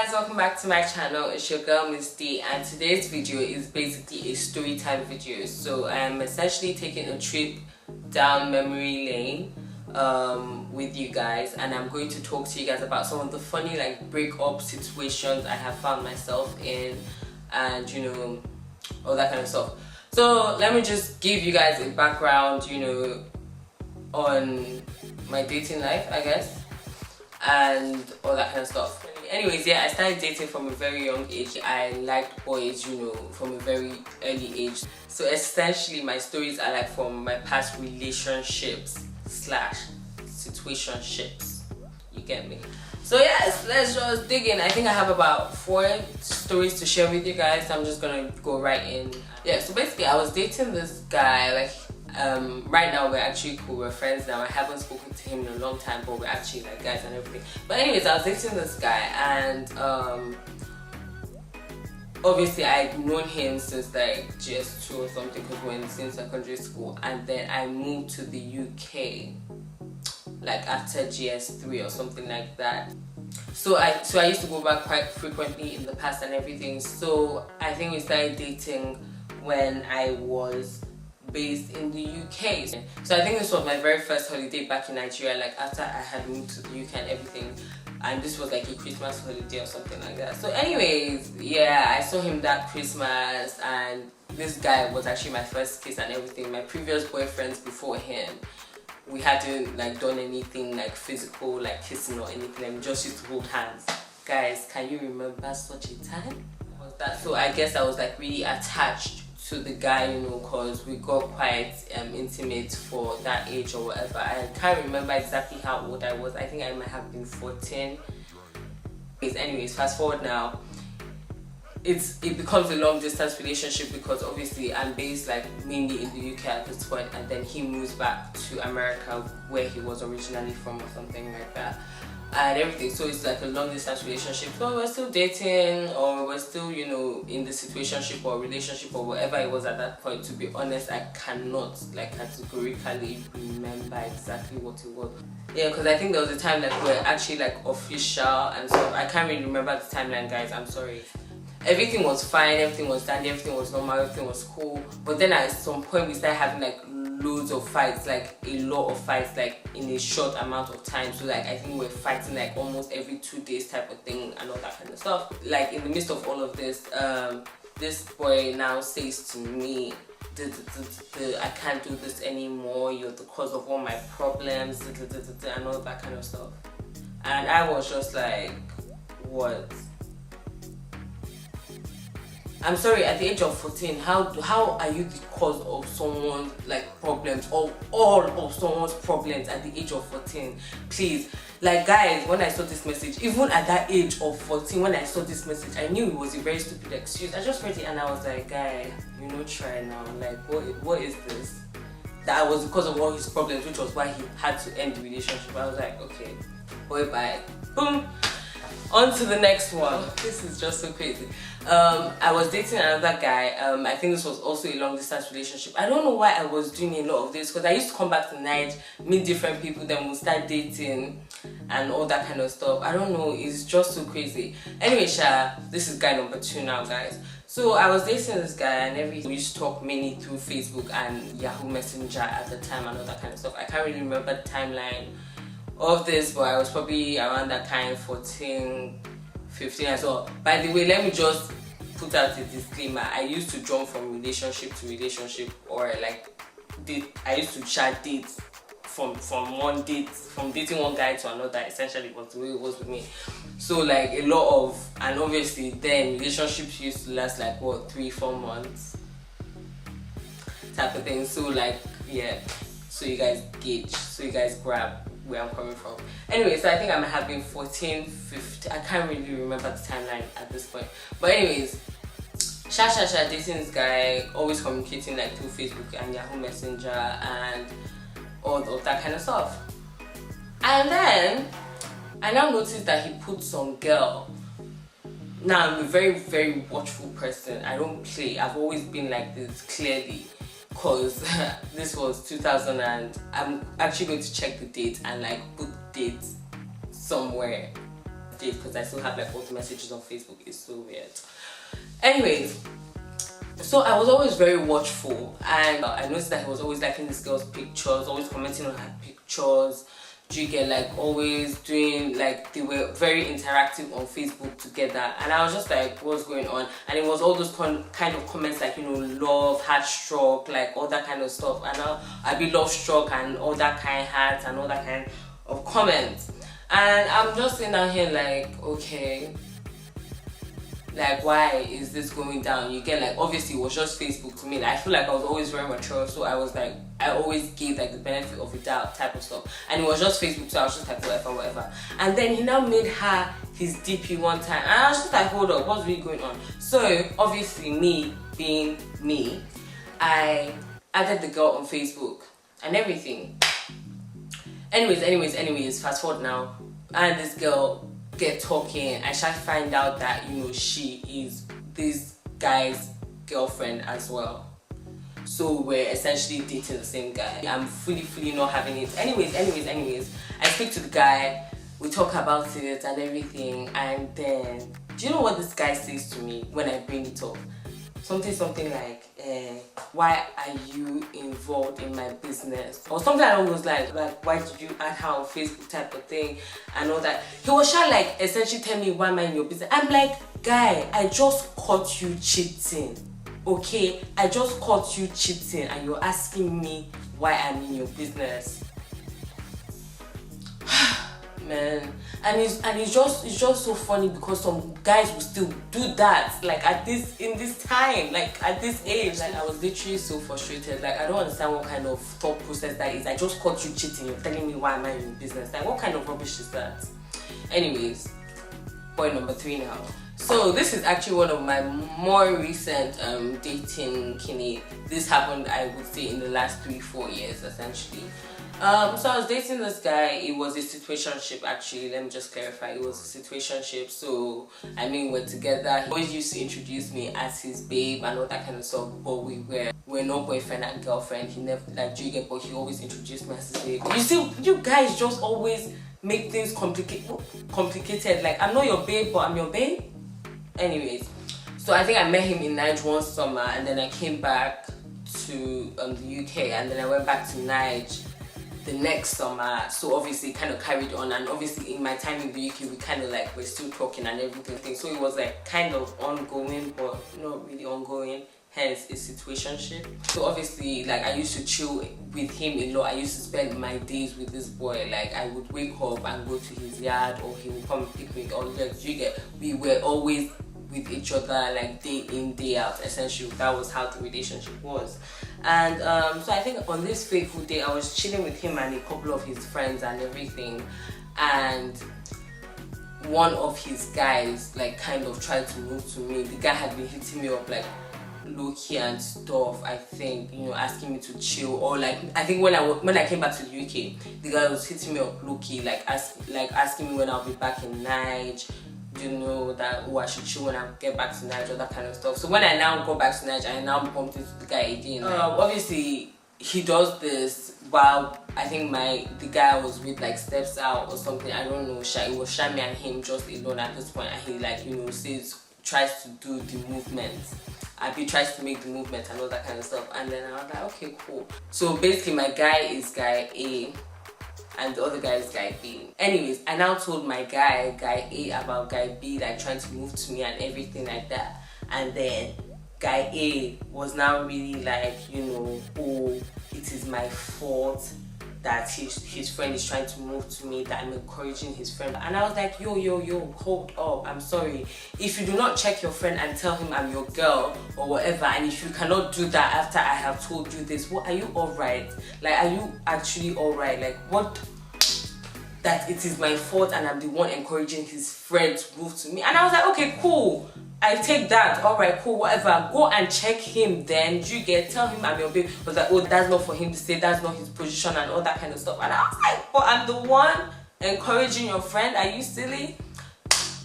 guys, welcome back to my channel. It's your girl Miss D, and today's video is basically a story time video. So I'm essentially taking a trip down memory lane with you guys, and I'm going to talk to you guys about some of the funny breakup situations I have found myself in, and all that kind of stuff. So let me just give you guys a background on my dating life, I guess, and all that kind of stuff. Anyways, yeah, I started dating from a very young age. I liked boys, from a very early age. So essentially my stories are from my past relationships / situationships. You get me? So yes, let's just dig in. I think I have about 4 stories to share with you guys. I'm just gonna go right in. Yeah, so basically I was dating this guy. Right now we're actually cool, we're friends now. I haven't spoken to him in a long time, but we're actually guys and everything. But anyways, I was dating this guy, and obviously I'd known him since GS2 or something, because we were in secondary school, and then I moved to the UK after GS3 or something like that. So I used to go back quite frequently in the past and everything. So I think we started dating when I was based in the UK. So I think this was my very first holiday back in Nigeria, after I had moved to the UK and everything, and this was a Christmas holiday or something like that. So anyways, yeah, I saw him that Christmas, and this guy was actually my first kiss and everything. My previous boyfriends before him, we hadn't done anything physical, kissing or anything, and we just used to hold hands. Guys, can you remember such a time? Was that? So I guess I was really attached to the guy, because we got quite intimate for that age or whatever. I can't remember exactly how old I was. I think I might have been 14. Anyways, fast forward now. It becomes a long distance relationship, because obviously I'm based mainly in the UK at this point, and then he moves back to America where he was originally from or something like that, and everything. So it's a long distance relationship. So we're still dating, or we're still in the situationship or relationship or whatever it was at that point. To be honest, I cannot categorically remember exactly what it was. Yeah, because I think there was a time we're actually official and stuff. I can't really remember the timeline, guys, I'm sorry. Everything was fine, everything was dandy, everything was normal, everything was cool. But then at some point we started having loads of fights, a lot of fights, in a short amount of time. So I think we're fighting almost every 2 days type of thing and all that kind of stuff. In the midst of all of this, this boy now says to me, I can't do this anymore, you're the cause of all my problems, and all that kind of stuff. And I was just what? I'm sorry, at the age of 14, how are you the cause of someone's problems, or all of someone's problems at the age of 14? Please, guys, when I saw this message, even at that age of 14, when I saw this message, I knew it was a very stupid excuse. I just read it and I was guy, try now. What is this? That I was the cause of all his problems, which was why he had to end the relationship. I was okay, boy, bye. Boom. On to the next one. This is just so crazy. I was dating another guy. I think this was also a long distance relationship. I don't know why I was doing a lot of this, because I used to come back to Nigeria, meet different people, then we'll start dating and all that kind of stuff. I don't know, it's just so crazy. Anyway, this is guy number 2 now, guys. So I was dating this guy, and we used to talk mainly through Facebook and Yahoo Messenger at the time and all that kind of stuff. I can't really remember the timeline of this, but I was probably around that 14, 15 as well. By the way, let me just put out a disclaimer. I used to jump from relationship to relationship, or I used to chat dates from dating one guy to another. Essentially was the way it was with me. So a lot of, and obviously then relationships used to last 3-4 months type of thing. So yeah, so you guys gauge, so you guys grab where I'm coming from. Anyway, so I think I might have been 14, 15, I can't really remember the timeline at this point. But anyways, dating this guy, always communicating through Facebook and Yahoo Messenger and all of that kind of stuff. And then I now noticed that he put some girl. Now I'm a very, very watchful person. I don't play. I've always been like this, clearly. Because this was 2000, and I'm actually going to check the date and put dates somewhere date because I still have like all the messages on Facebook. It's so weird. Anyways, so I was always very watchful, and I noticed that he was always liking this girl's pictures, always commenting on her pictures. Do you get, like, always doing, like, they were very interactive on Facebook together, and I was just like, what's going on? And it was all those kind of comments like, you know, love, heart struck, like all that kind of stuff, and I'd be love struck and all that kind of hearts and all that kind of comments. And I'm just sitting down here like, okay, like, why is this going down? You get, like, obviously it was just Facebook to me. Like, I feel like I was always very mature, so I was like, I always gave like the benefit of the doubt type of stuff, and it was just Facebook, so I was just like, whatever. And then he now made her his DP one time, and I was just like, hold up, what's really going on? So obviously, me being me, I added the girl on Facebook and everything. Anyways, fast forward now, and this girl get talking, and she find out that, you know, she is this guy's girlfriend as well. So we're essentially dating the same guy. I'm fully not having it. Anyways, I speak to the guy, we talk about it and everything, and then, do you know what this guy says to me when I bring it up? Something like, why are you involved in my business? Or something along those lines, like, why did you add her on Facebook type of thing and all that. He was trying, like, essentially tell me, why am I in your business? I'm like, guy, I just caught you cheating. Okay, I just caught you cheating and you're asking me why I'm in your business. Man, and it's just so funny because some guys will still do that, like in this time, like at this age. Like, I was literally so frustrated. Like, I don't understand what kind of thought process that is. I just caught you cheating, you're telling me why am I in your business? Like, what kind of rubbish is that? Anyways, point number 3 now. So this is actually one of my more recent dating kidney. This happened, I would say, in the last 3-4 years essentially. So I was dating this guy. It was a situationship, actually. Let me just clarify. It was a situationship. So I mean, we're together. He always used to introduce me as his babe and all that kind of stuff, but we're not boyfriend and girlfriend. He never, like, do you get, but he always introduced me as his babe. You see, you guys just always make things complicated. Like, I'm not your babe, but I'm your babe. Anyways, so I think I met him in Niger one summer, and then I came back to the UK, and then I went back to Niger the next summer. So obviously kind of carried on, and obviously in my time in the UK we kind of like, we're still talking and everything, so it was like kind of ongoing but not really ongoing, hence a situationship. So obviously, like, I used to chill with him a lot. I used to spend my days with this boy. Like, I would wake up and go to his yard, or he would come and pick me, or like, you get, we were always with each other, like, day in, day out, essentially. That was how the relationship was. And so I think on this fateful day, I was chilling with him and a couple of his friends and everything, and one of his guys, like, kind of tried to move to me. The guy had been hitting me up, like, low-key and stuff, I think, you know, asking me to chill, or like, I think when I came back to the UK, the guy was hitting me up low-key, like asking me when I'll be back in Niger, you know, that, oh, I should chill when I get back to Niger, that kind of stuff. So when I now go back to Niger, I now bumped into the guy again. Obviously he does this while I think the guy I was with, like, steps out or something, I don't know. It was Shami and him just alone at this point, and he, like, you know, tries to do the movement. Abi tries to make the movement and all that kind of stuff, and then I was like, okay, cool. So basically my guy is guy A and the other guy is guy B. Anyways, I now told my guy A, about guy B, like, trying to move to me and everything like that, and then guy A was now really like, you know, oh, it is my fault that his friend is trying to move to me, that I'm encouraging his friend. And I was like, yo, hold up, I'm sorry. If you do not check your friend and tell him I'm your girl or whatever, and if you cannot do that after I have told you this, what, are you alright? Like, are you actually alright? Like, what? That it is my fault and I'm the one encouraging his friend to move to me. And I was like, okay, cool, I take that, alright, cool, whatever. Go and check him then. You get, tell him I'm your babe. But like, oh, that's not for him to say, that's not his position and all that kind of stuff. And I was like, but I'm the one encouraging your friend, are you silly?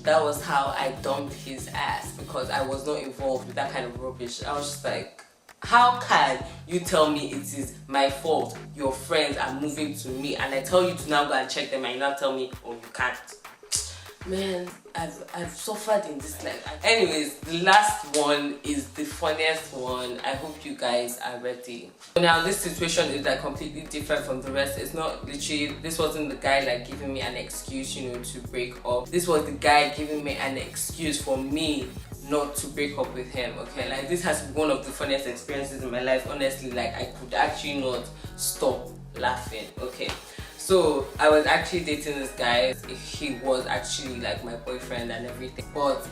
That was how I dumped his ass, because I was not involved with that kind of rubbish. I was just like, how can you tell me it is my fault your friends are moving to me, and I tell you to now go and check them, and you now tell me, oh, you can't? Man, I've suffered in this life. Anyways, the last one is the funniest one. I hope you guys are ready. Now this situation is like completely different from the rest. It's not literally, this wasn't the guy like giving me an excuse, you know, to break up. This was the guy giving me an excuse for me not to break up with him. Okay, like this has been one of the funniest experiences in my life. Honestly, like I could actually not stop laughing. Okay, so I was actually dating this guy. He was actually like my boyfriend and everything, but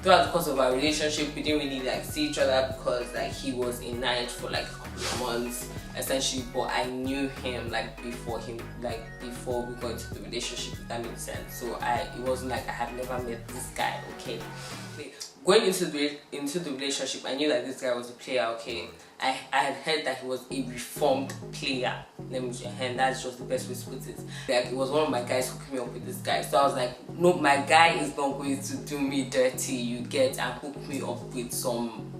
throughout the course of our relationship we didn't really like see each other because like he was in night for like a couple of months essentially, but I knew him like before we got into the relationship, if that makes sense. So it wasn't like I had never met this guy. Okay, going into the relationship, I knew that this guy was a player. Okay, I had heard that he was a reformed player. And that's just the best way to put it. Like it was one of my guys hooking me up with this guy. So I was like, no, my guy is not going to do me dirty, you get, and hook me up with some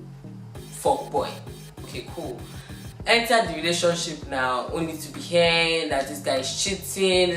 fuck boy. Okay, cool. Enter the relationship now, only to be hearing that this guy is cheating,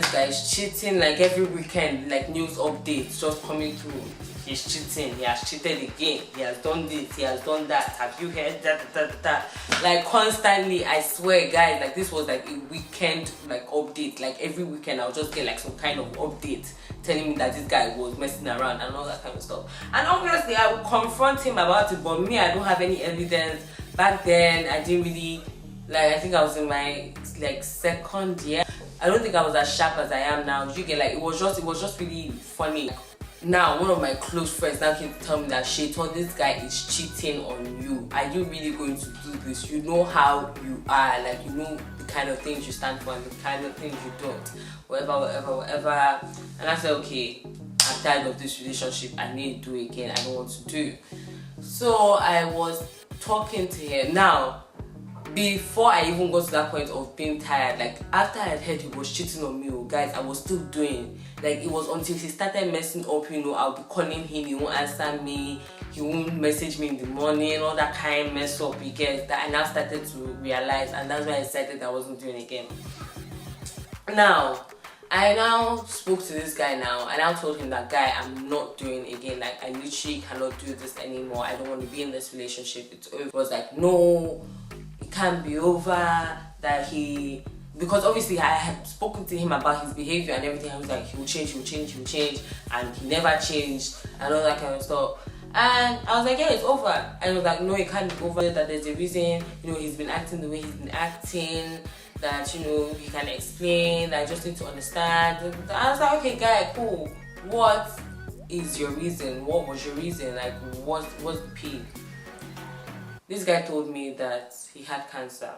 like every weekend, like news updates just coming through. He's cheating, he has cheated again, he has done this, he has done that, have you heard that? Like constantly, I swear guys, like this was like a weekend like update. Like every weekend I'll just get like some kind of update telling me that this guy was messing around and all that kind of stuff. And obviously I would confront him about it, but me, I don't have any evidence. Back then I didn't really, like I think I was in my like second year. I don't think I was as sharp as I am now. You get, like it was just really funny. Now one of my close friends now came to tell me that Shaitan, this guy is cheating on you. Are you really going to do this? You know how you are, like you know the kind of things you stand for and the kind of things you don't. Whatever. And I said, okay, I'm tired of this relationship. I need to do it again. I don't want to do. So I was talking to him. Now, before I even got to that point of being tired, like after I had heard he was cheating on me, guys, I was still doing. Like it was until he started messing up, you know, I'll be calling him, he won't answer me, he won't message me in the morning, all that kind of mess up, you get, that I now started to realize, and that's why I decided I wasn't doing it again. Now, I now spoke to this guy now, and I told him that, guy, I'm not doing it again. Like I literally cannot do this anymore. I don't want to be in this relationship. It's over. He was like, no, it can't be over. That because obviously I had spoken to him about his behavior and everything. I was like, he'll change, and he never changed and all that kind of stuff. And I was like, yeah, it's over. And he was like, no, it can't be over. That there's a reason, you know, he's been acting the way he's been acting. That, you know, he can explain. That I just need to understand. I was like, okay, guy, cool. What is your reason? What was your reason? Like, what's the P? This guy told me that he had cancer,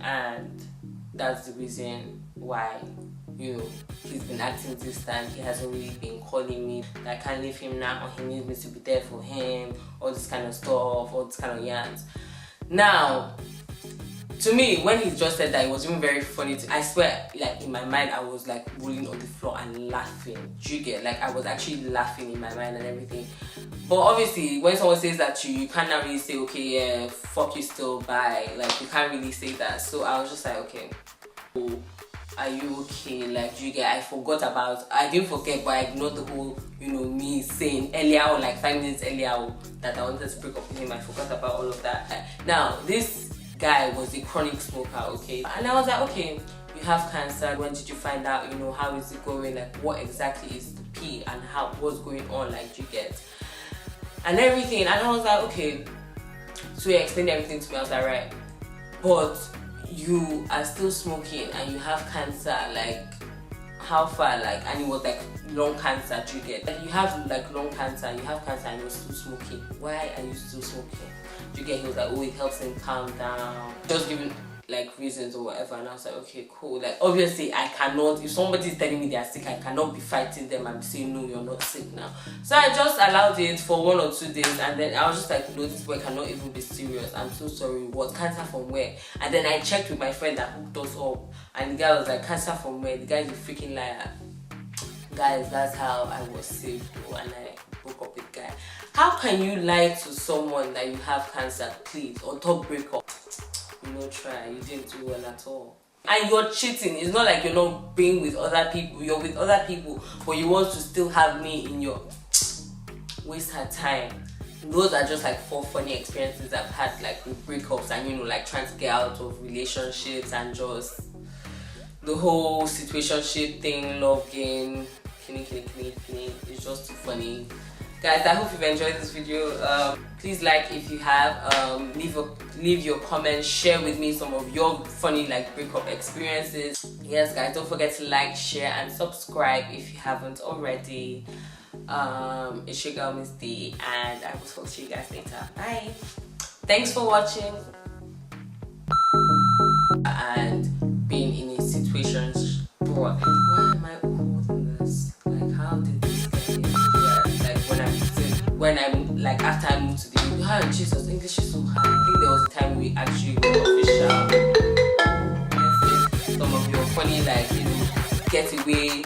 and that's the reason why, you know, he's been acting distant. He hasn't really been calling me. That I can't leave him now. He needs me to be there for him. All this kind of stuff. All this kind of yarns. Now, to me, when he just said that, it was even very funny. I swear, like in my mind, I was like rolling on the floor and laughing. Do you get? Like I was actually laughing in my mind and everything. But obviously, when someone says that to you, you can't really say, okay, yeah, fuck you still, bye. Like you can't really say that. So I was just like, okay, oh, are you okay? Like, do you get? I didn't forget, but I ignored the whole, you know, me saying earlier, or like 5 minutes earlier, that I wanted to break up with him. I forgot about all of that. Now, this guy was a chronic smoker, okay? And I was like, okay, you have cancer. When did you find out? You know, how is it going? Like, what exactly is the P and what's going on? Like, do you get? And everything. And I was like, okay. So he explained everything to me. I was like, right, but you are still smoking and you have cancer. Like, how far? Like, and it was like lung cancer. Do you get? Like, you have like lung cancer, you have cancer, and you're still smoking. Why are you still smoking? Do you get? He was like, oh, it helps him calm down. Just giving like reasons or whatever. And I was like, okay, cool. Like, obviously I cannot, if somebody's telling me they're sick, I cannot be fighting them and saying, no, you're not sick now. So I just allowed it for 1 or 2 days, and then I was just like, no, this boy cannot even be serious. I'm so sorry. What? Cancer from where? And then I checked with my friend that hooked us up, and the guy was like, cancer from where? The guy's a freaking liar. Guys, that's how I was saved, and I broke up with the guy. How can you lie to someone that you have cancer, please, or talk breakup? You know, try. You didn't do well at all. And you're cheating. It's not like you're not being with other people. You're with other people, but you want to still have me in your... Waste her time. Those are just like 4 funny experiences I've had, like with breakups and, you know, like trying to get out of relationships and just the whole situationship thing, love game, it's just too funny. Guys, I hope you've enjoyed this video. Please like if you have, leave your comments, share with me some of your funny like breakup experiences. Yes guys, don't forget to like, share and subscribe if you haven't already. It's your girl Miss D, and I will talk to you guys later. Bye. Thanks for watching. And being in a situation, bro, why am I holding this? Like, how did this get here? Yeah, like when I'm like after I moved to the UK, oh Jesus, English is so hard. I think there was a time we actually got official. Some of your funny like, you know, getaway